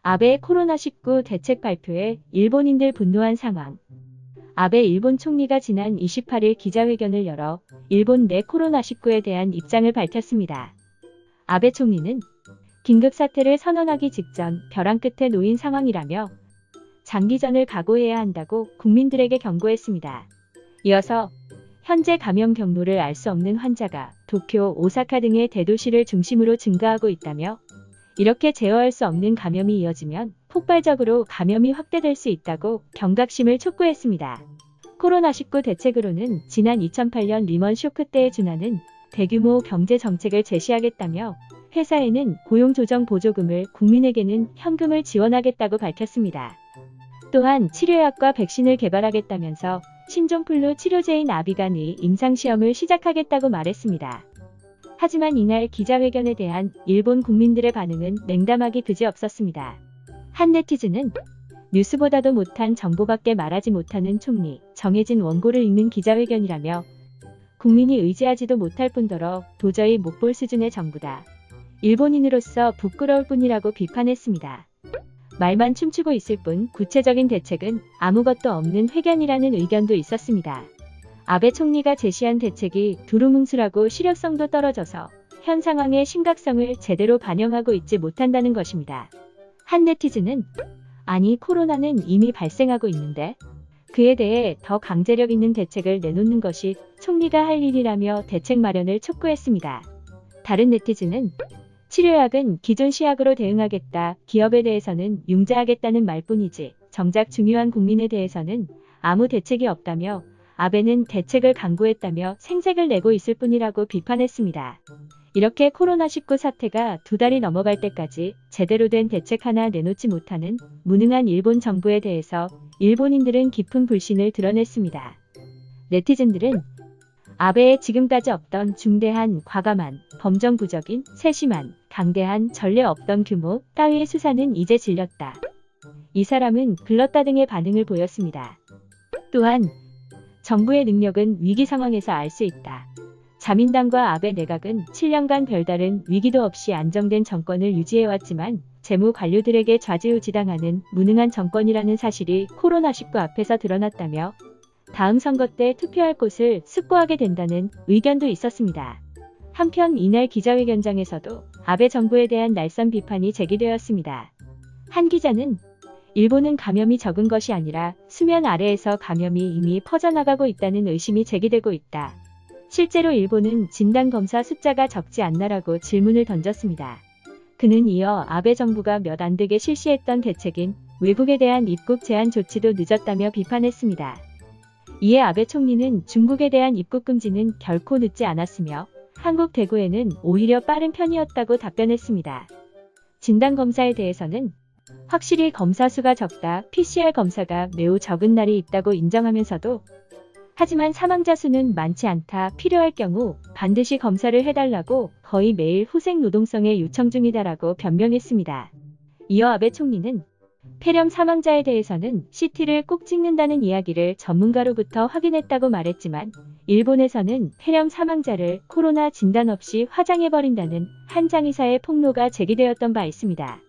아베의 코로나19 대책 발표에 일본인들 분노한 상황. 아베 일본 총리가 지난 28일 기자회견을 열어 일본 내 코로나19에 대한 입장을 밝혔습니다. 아베 총리는 긴급사태를 선언하기 직전 벼랑 끝에 놓인 상황이라며 장기전을 각오해야 한다고 국민들에게 경고했습니다. 이어서 현재 감염 경로를 알 수 없는 환자가 도쿄, 오사카 등의 대도시를 중심으로 증가하고 있다며 이렇게 제어할 수 없는 감염이 이어지면 폭발적으로 감염이 확대될 수 있다고 경각심을 촉구했습니다. 코로나19 대책으로는 지난 2008년 리먼 쇼크 때에 준하는 대규모 경제 정책을 제시하겠다며 회사에는 고용조정 보조금을, 국민에게는 현금을 지원하겠다고 밝혔습니다. 또한 치료약과 백신을 개발하겠다면서 신종플루 치료제인 아비간의 임상시험을 시작하겠다고 말했습니다. 하지만 이날 기자회견에 대한 일본 국민들의 반응은 냉담하기 그지없었습니다. 한 네티즌은 뉴스보다도 못한 정보밖에 말하지 못하는 총리, 정해진 원고를 읽는 기자회견이라며 국민이 의지하지도 못할 뿐더러 도저히 못 볼 수준의 정부다. 일본인으로서 부끄러울 뿐이라고 비판했습니다. 말만 춤추고 있을 뿐 구체적인 대책은 아무것도 없는 회견이라는 의견도 있었습니다. 아베 총리가 제시한 대책이 두루뭉술하고 실효성도 떨어져서 현 상황의 심각성을 제대로 반영하고 있지 못한다는 것입니다. 한 네티즌은 아니 코로나는 이미 발생하고 있는데 그에 대해 더 강제력 있는 대책을 내놓는 것이 총리가 할 일이라며 대책 마련을 촉구했습니다. 다른 네티즌은 치료약은 기존 시약으로 대응하겠다, 기업에 대해서는 융자하겠다는 말뿐이지 정작 중요한 국민에 대해서는 아무 대책이 없다며 아베는 대책을 강구했다며 생색을 내고 있을 뿐이라고 비판했습니다. 이렇게 코로나19 사태가 2달이 넘어갈 때까지 제대로 된 대책 하나 내놓지 못하는 무능한 일본 정부에 대해서 일본인들은 깊은 불신을 드러냈습니다. 네티즌들은 아베의 지금까지 없던 중대한, 과감한, 범정부적인, 세심한, 강대한, 전례 없던 규모 따위의 수사는 이제 질렸다. 이 사람은 글렀다 등의 반응을 보였습니다. 또한 정부의 능력은 위기 상황에서 알 수 있다. 자민당과 아베 내각은 7년간 별다른 위기도 없이 안정된 정권을 유지해왔지만 재무 관료들에게 좌지우지당하는 무능한 정권이라는 사실이 코로나19 앞에서 드러났다며 다음 선거 때 투표할 곳을 습고하게 된다는 의견도 있었습니다. 한편 이날 기자회견장에서도 아베 정부에 대한 날선 비판이 제기되었습니다. 한 기자는 일본은 감염이 적은 것이 아니라 수면 아래에서 감염이 이미 퍼져나가고 있다는 의심이 제기되고 있다. 실제로 일본은 진단검사 숫자가 적지 않나라고 질문을 던졌습니다. 그는 이어 아베 정부가 몇 안 되게 실시했던 대책인 외국에 대한 입국 제한 조치도 늦었다며 비판했습니다. 이에 아베 총리는 중국에 대한 입국 금지는 결코 늦지 않았으며 한국 대구에는 오히려 빠른 편이었다고 답변했습니다. 진단검사에 대해서는 확실히 검사 수가 적다, PCR 검사가 매우 적은 날이 있다고 인정하면서도 하지만 사망자 수는 많지 않다, 필요할 경우 반드시 검사를 해달라고 거의 매일 후생 노동성에 요청 중이다라고 변명했습니다. 이어 아베 총리는 폐렴 사망자에 대해서는 CT를 꼭 찍는다는 이야기를 전문가로부터 확인했다고 말했지만 일본에서는 폐렴 사망자를 코로나 진단 없이 화장해버린다는 한 장의사의 폭로가 제기되었던 바 있습니다.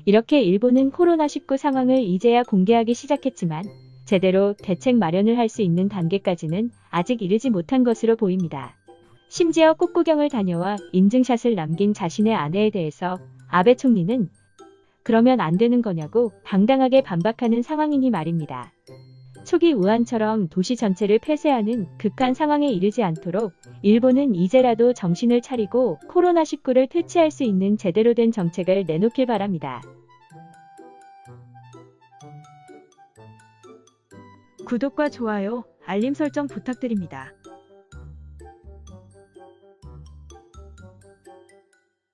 이렇게 일본은 코로나19 상황을 이제야 공개하기 시작했지만 제대로 대책 마련을 할 수 있는 단계까지는 아직 이르지 못한 것으로 보입니다. 심지어 꽃구경을 다녀와 인증샷을 남긴 자신의 아내에 대해서 아베 총리는 그러면 안 되는 거냐고 당당하게 반박하는 상황이니 말입니다. 초기 우한처럼 도시 전체를 폐쇄하는 극한 상황에 이르지 않도록 일본은 이제라도 정신을 차리고 코로나19를 퇴치할 수 있는 제대로 된 정책을 내놓길 바랍니다. 구독과 좋아요, 알림 설정 부탁드립니다.